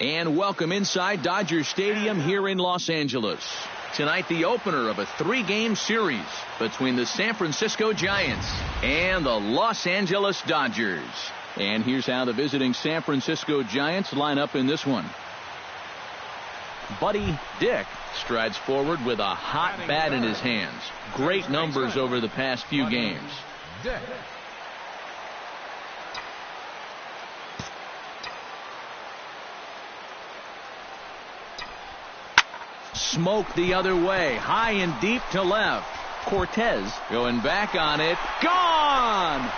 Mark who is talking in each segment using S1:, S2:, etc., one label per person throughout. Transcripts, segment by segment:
S1: And welcome inside Dodger Stadium here in Los Angeles. Tonight, the opener of a 3-game series between the San Francisco Giants and the Los Angeles Dodgers. And here's how the visiting San Francisco Giants line up in this one. Buddy Dick strides forward with a hot bat in his hands. Great numbers over the past few games. Smoke the other way, high and deep to left. Cortez going back on it. Gone!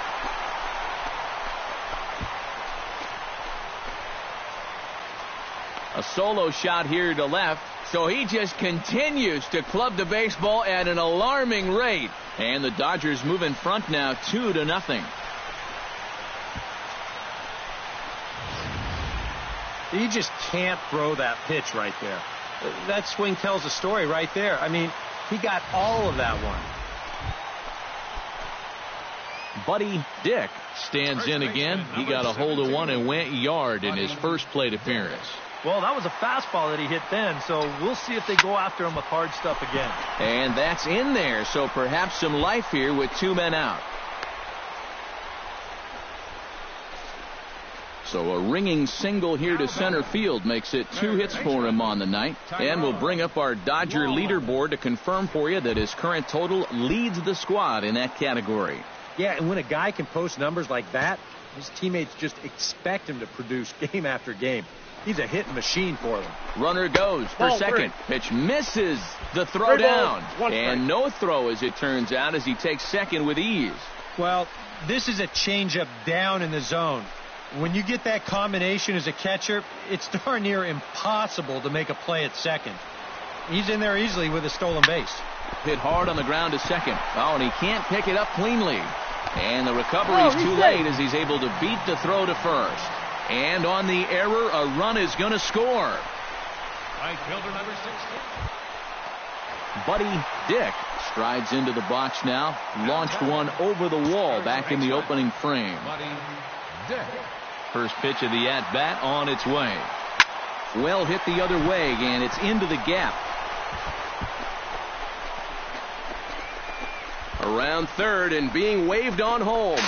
S1: A solo shot here to left, so he just continues to club the baseball at an alarming rate. And the Dodgers move in front now 2-0.
S2: You just can't throw that pitch right there. That swing tells a story right there. I mean, he got all of that one.
S1: Buddy Dick stands in again. He got a hold of one and went yard in his first plate appearance.
S3: Well, that was a fastball that he hit then, so we'll see if they go after him with hard stuff again.
S1: And that's in there, so perhaps some life here with 2 men out. So a ringing single here to center field makes it 2 hits for him on the night. And we'll bring up our Dodger leaderboard to confirm for you that his current total leads the squad in that category.
S2: Yeah, and when a guy can post numbers like that, his teammates just expect him to produce game after game. He's a hitting machine for them.
S1: Runner goes for second. Pitch misses the throw down. And no throw, as it turns out, as he takes second with ease.
S2: Well, this is a changeup down in the zone. When you get that combination as a catcher, it's darn near impossible to make a play at second. He's in there easily with a stolen base.
S1: Hit hard on the ground to second. Oh, and he can't pick it up cleanly. And the recovery's too late as he's able to beat the throw to first. And on the error, a run is going to score.
S4: Right fielder number 16.
S1: Buddy Dick strides into the box now. Launched one over the wall back in the opening frame.
S4: Buddy Dick.
S1: First pitch of the at-bat on its way. Well hit the other way, and it's into the gap. Around third and being waved on home.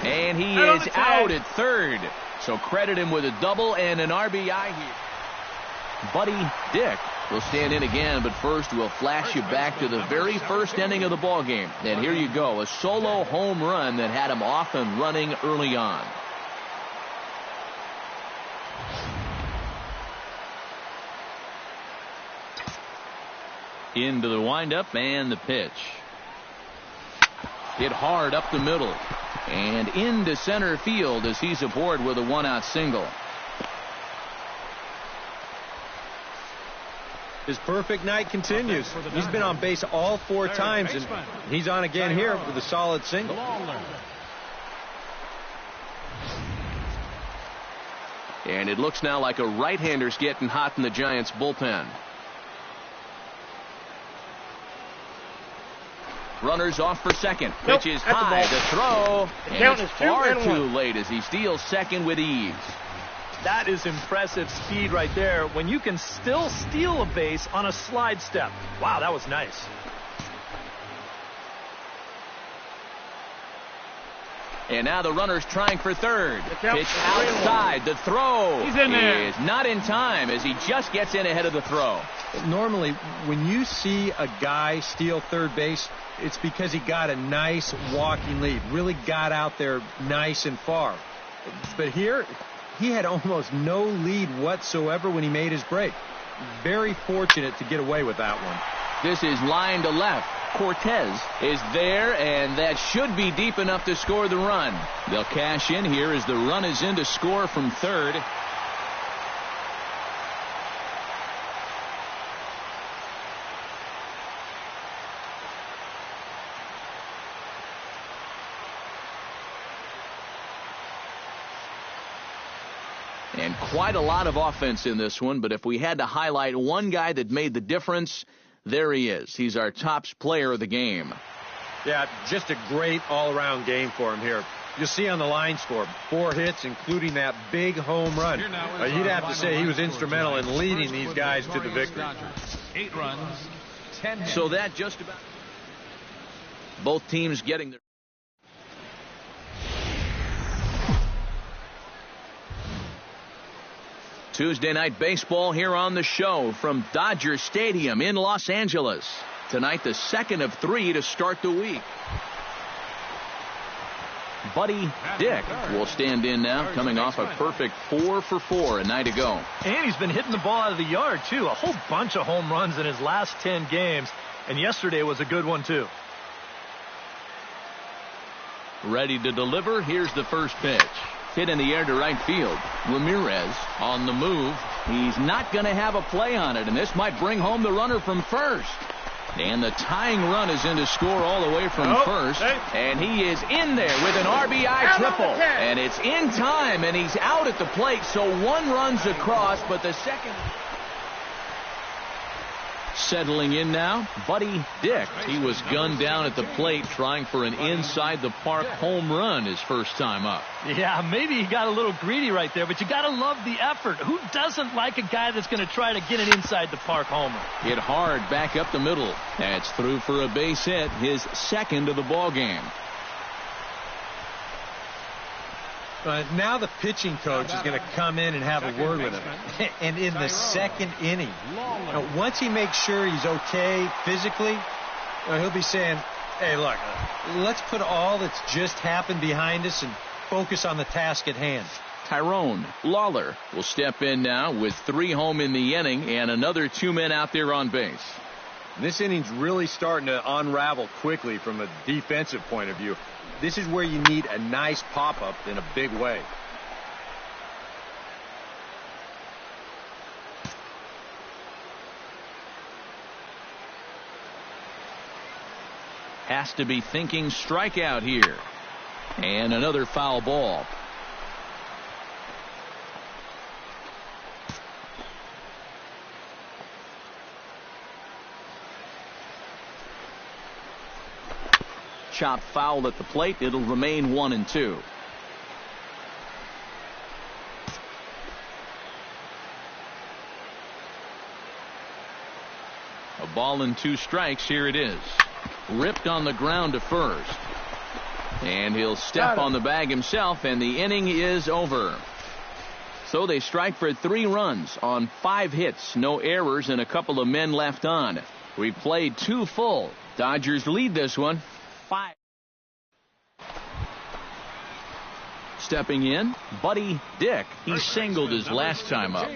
S1: And he is out at third. So credit him with a double and an RBI here. Buddy Dick will stand in again, but first we'll flash you back to the very first inning of the ball game. And here you go, a solo home run that had him off and running early on. Into the windup and the pitch. Hit hard up the middle. And into center field as he's aboard with a 1-out single.
S2: His perfect night continues. He's been on base all 4 times, and he's on again here with a solid single.
S1: And it looks now like a right-hander's getting hot in the Giants bullpen. Runners off for second. Pitch is high. The throw. And it's far too late as he steals second with ease.
S3: That is impressive speed right there when you can still steal a base on a slide step. Wow, that was nice.
S1: And now the runner's trying for third. Pitch outside. The throw is not in time as he just gets in ahead of the throw.
S2: Normally, when you see a guy steal third base, it's because he got a nice walking lead. Really got out there nice and far. But here, he had almost no lead whatsoever when he made his break. Very fortunate to get away with that one.
S1: This is line to left. Cortez is there, and that should be deep enough to score the run. They'll cash in here as the run is in to score from third. And quite a lot of offense in this one, but if we had to highlight one guy that made the difference, there he is. He's our top player of the game.
S2: Yeah, just a great all-around game for him here. You'll see on the line score, 4 hits, including that big home run. You'd have to say he was instrumental in leading these guys to the victory.
S4: 8 runs, 10 hits.
S1: So that just about... Both teams getting their... Tuesday night baseball here on the show from Dodger Stadium in Los Angeles. Tonight, the second of 3 to start the week. Buddy Dick will stand in now, coming off a perfect 4 for 4 a night ago.
S3: And he's been hitting the ball out of the yard, too. A whole bunch of home runs in his last 10 games. And yesterday was a good one, too.
S1: Ready to deliver. Here's the first pitch. Hit in the air to right field. Ramirez on the move. He's not going to have a play on it, and this might bring home the runner from first. And the tying run is in to score all the way from first. And he is in there with an RBI triple. And it's in time, and he's out at the plate, so 1 run's across, but the second... Settling in now, Buddy Dick. He was gunned down at the plate trying for an inside-the-park home run his first time up.
S3: Yeah, maybe he got a little greedy right there, but you got to love the effort. Who doesn't like a guy that's going to try to get an inside-the-park homer?
S1: Hit hard back up the middle. That's through for a base hit, his second of the ball game.
S2: Now the pitching coach is going to come in and have a word with him. And in the second inning, once he makes sure he's okay physically, he'll be saying, hey, look, let's put all that's just happened behind us and focus on the task at hand.
S1: Tyrone Lawler will step in now with 3 home in the inning and another 2 men out there on base.
S2: This inning's really starting to unravel quickly from a defensive point of view. This is where you need a nice pop-up in a big way.
S1: Has to be thinking strikeout here. And another foul ball. Chop foul at the plate. It'll remain 1-2. A ball and 2 strikes. Here it is. Ripped on the ground to first. And he'll step on the bag himself, and the inning is over. So they strike for 3 runs on 5 hits. No errors and a couple of men left on. We played 2 full. Dodgers lead this one. 5. Stepping in, Buddy Dick. He singled his last time up.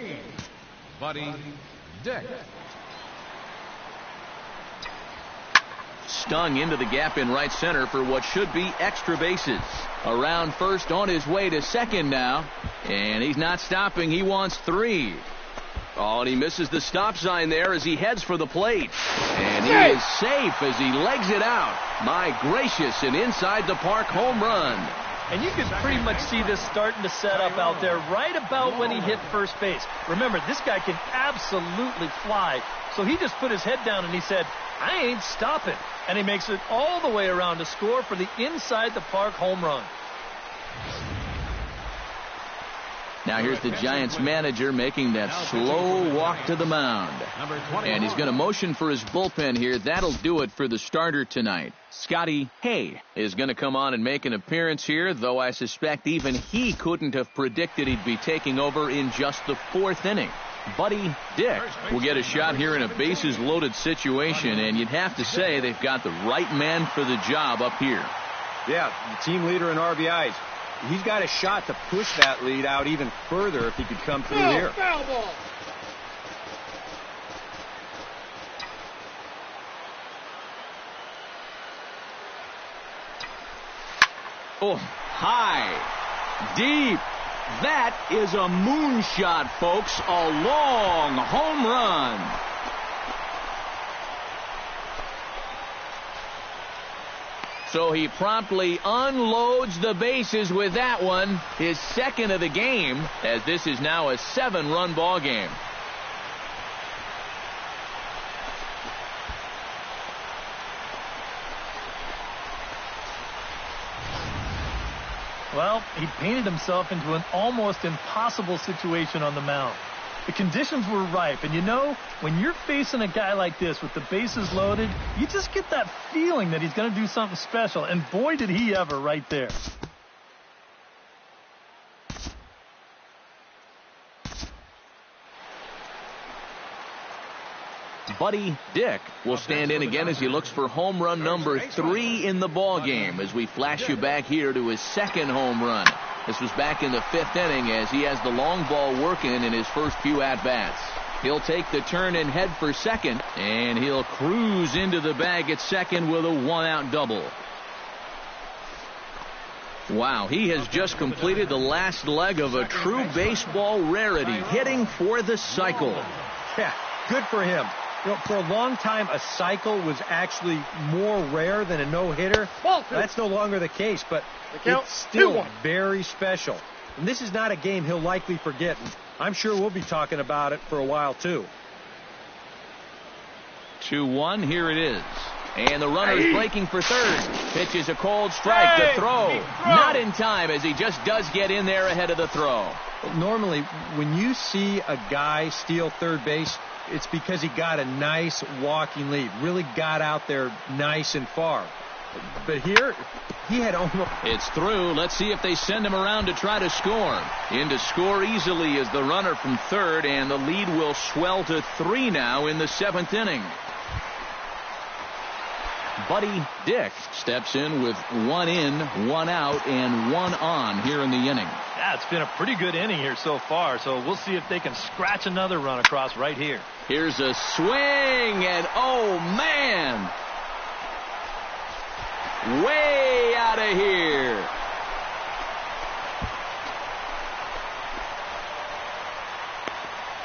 S4: Buddy Dick.
S1: Stung into the gap in right center for what should be extra bases. Around first, on his way to second now. And he's not stopping. He wants 3. Oh, and he misses the stop sign there as he heads for the plate. And he is safe as he legs it out. My gracious, an inside-the-park home run.
S3: And you can pretty much see this starting to set up out there right about when he hit first base. Remember, this guy can absolutely fly. So he just put his head down and he said, I ain't stopping. And he makes it all the way around to score for the inside-the-park home run.
S1: Now here's the Giants manager making that slow walk to the mound. And he's going to motion for his bullpen here. That'll do it for the starter tonight. Scotty Hay is going to come on and make an appearance here, though I suspect even he couldn't have predicted he'd be taking over in just the 4th inning. Buddy Dick will get a shot here in a bases-loaded situation, and you'd have to say they've got the right man for the job up here.
S2: Yeah, the team leader in RBIs. He's got a shot to push that lead out even further if he could come through here.
S5: Foul ball.
S1: Oh, high, deep. That is a moonshot, folks. A long home run. So he promptly unloads the bases with that one, his second of the game, as this is now a 7-run ball game.
S3: Well, he painted himself into an almost impossible situation on the mound. The conditions were ripe, and you know, when you're facing a guy like this with the bases loaded, you just get that feeling that he's going to do something special, and boy did he ever right there.
S1: Buddy Dick will stand in again as he looks for home run number 3 in the ball game as we flash you back here to his second home run. This was back in the 5th inning as he has the long ball working in his first few at-bats. He'll take the turn and head for second, and he'll cruise into the bag at second with a 1-out double. Wow, he has just completed the last leg of a true baseball rarity, hitting for the cycle.
S2: Yeah, good for him. You know, for a long time, a cycle was actually more rare than a no-hitter. That's no longer the case, but it's still very special. And this is not a game he'll likely forget. And I'm sure we'll be talking about it for a while, too.
S1: 2-1, here it is. And the runner is breaking for third. Pitches a cold strike to throw. Not in time as he just does get in there ahead of the throw.
S2: Normally, when you see a guy steal third base, it's because he got a nice walking lead. Really got out there nice and far. But here, he had almost...
S1: It's through. Let's see if they send him around to try to score. In to score easily is the runner from third, and the lead will swell to 3 now in the 7th inning. Buddy Dick steps in with 1 in, 1 out, and 1 on here in the inning.
S3: Yeah, it's been a pretty good inning here so far, so we'll see if they can scratch another run across right here.
S1: Here's a swing, and oh, man! Way out of here.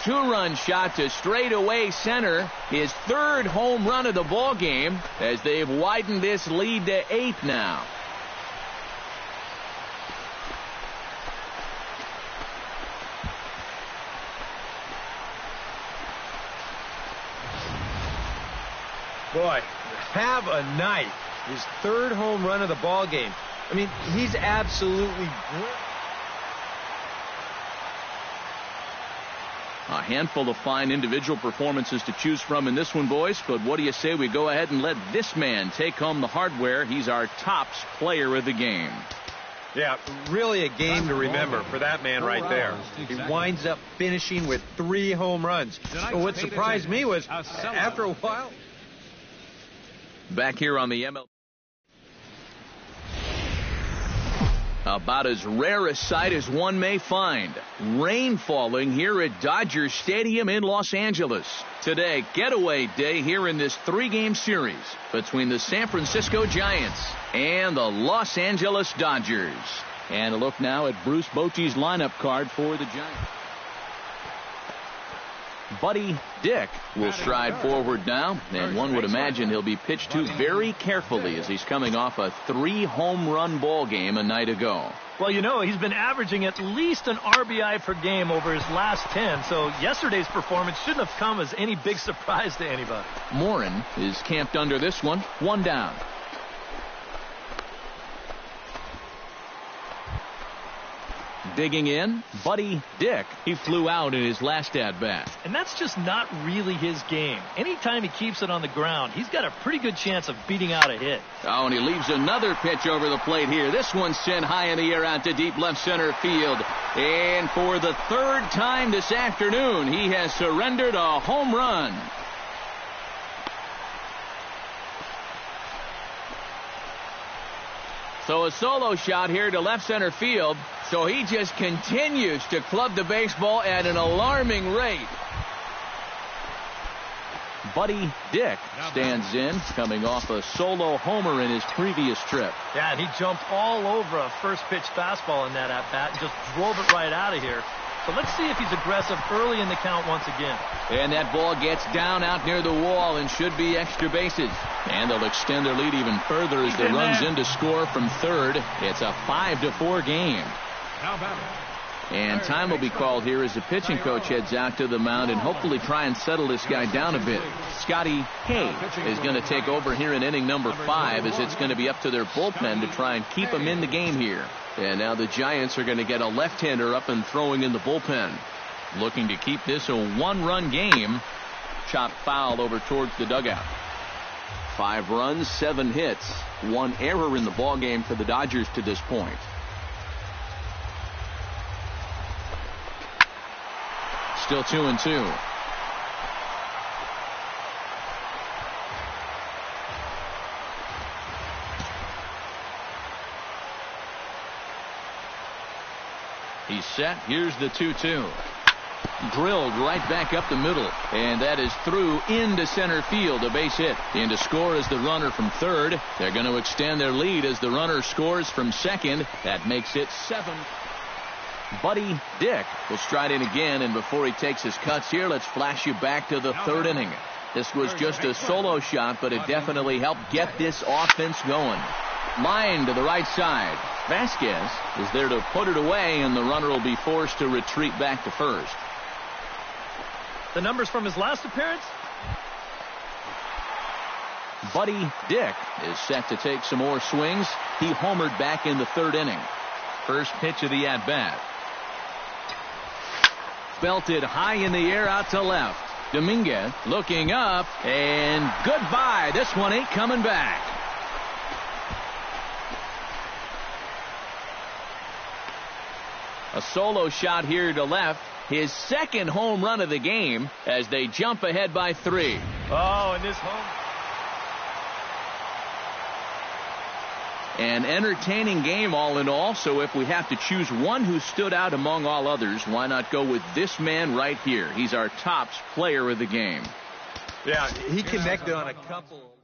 S1: Two-run shot to straightaway center. His 3rd home run of the ball game as they've widened this lead to 8 now.
S2: Boy, have a night. His 3rd home run of the ball game. I mean, he's absolutely great.
S1: A handful of fine individual performances to choose from in this one, boys. But what do you say we go ahead and let this man take home the hardware? He's our tops player of the game.
S2: Yeah, really a game to remember for that man right there. He winds up finishing with 3 home runs. But what surprised me was, after a while...
S1: Back here on the ML. About as rare a sight as one may find. Rain falling here at Dodger Stadium in Los Angeles. Today, getaway day here in this 3-game series between the San Francisco Giants and the Los Angeles Dodgers. And a look now at Bruce Bochy's lineup card for the Giants. Buddy Dick will stride forward now, and one would imagine he'll be pitched to very carefully as he's coming off a 3-home run ball game a night ago.
S3: Well, you know, he's been averaging at least an RBI per game over his last 10, so yesterday's performance shouldn't have come as any big surprise to anybody.
S1: Morin is camped under this one, 1 down. Digging in, Buddy Dick. He flew out in his last at-bat.
S3: And that's just not really his game. Anytime he keeps it on the ground, he's got a pretty good chance of beating out a hit.
S1: Oh, and he leaves another pitch over the plate here. This one's sent high in the air out to deep left center field. And for the 3rd time this afternoon, he has surrendered a home run. So a solo shot here to left center field. So he just continues to club the baseball at an alarming rate. Buddy Dick stands in, coming off a solo homer in his previous trip.
S3: Yeah, and he jumped all over a first pitch fastball in that at-bat and just drove it right out of here. So let's see if he's aggressive early in the count once again.
S1: And that ball gets down out near the wall and should be extra bases. And they'll extend their lead even further as the runs in to score from third. It's a 5-4 game.
S4: Now batting,
S1: And time will be called here as the pitching coach heads out to the mound and hopefully try and settle this guy down a bit. Scotty Hay is going to take over here in inning number 5, as it's going to be up to their bullpen to try and keep him in the game here. And now the Giants are going to get a left-hander up and throwing in the bullpen. Looking to keep this a 1-run game. Chopped foul over towards the dugout. 5 runs, 7 hits, 1 error in the ballgame for the Dodgers to this point. Still 2-2. He's set. Here's the 2-2. Drilled right back up the middle, and that is through into center field. A base hit. In to score is the runner from third. They're going to extend their lead as the runner scores from second. That makes it 7. Buddy Dick will stride in again, and before he takes his cuts here, let's flash you back to the 3rd inning. This was just a solo shot, but it definitely helped get this offense going. Line to the right side. Vasquez is there to put it away, and the runner will be forced to retreat back to first.
S3: The numbers from his last appearance?
S1: Buddy Dick is set to take some more swings. He homered back in the 3rd inning. First pitch of the at-bat. Belted high in the air out to left. Dominguez looking up, and goodbye. This one ain't coming back. A solo shot here to left. His 2nd home run of the game as they jump ahead by 3.
S3: Oh, and this home.
S1: An entertaining game all in all, so if we have to choose one who stood out among all others, why not go with this man right here? He's our tops player of the game.
S2: Yeah, he connected on a couple.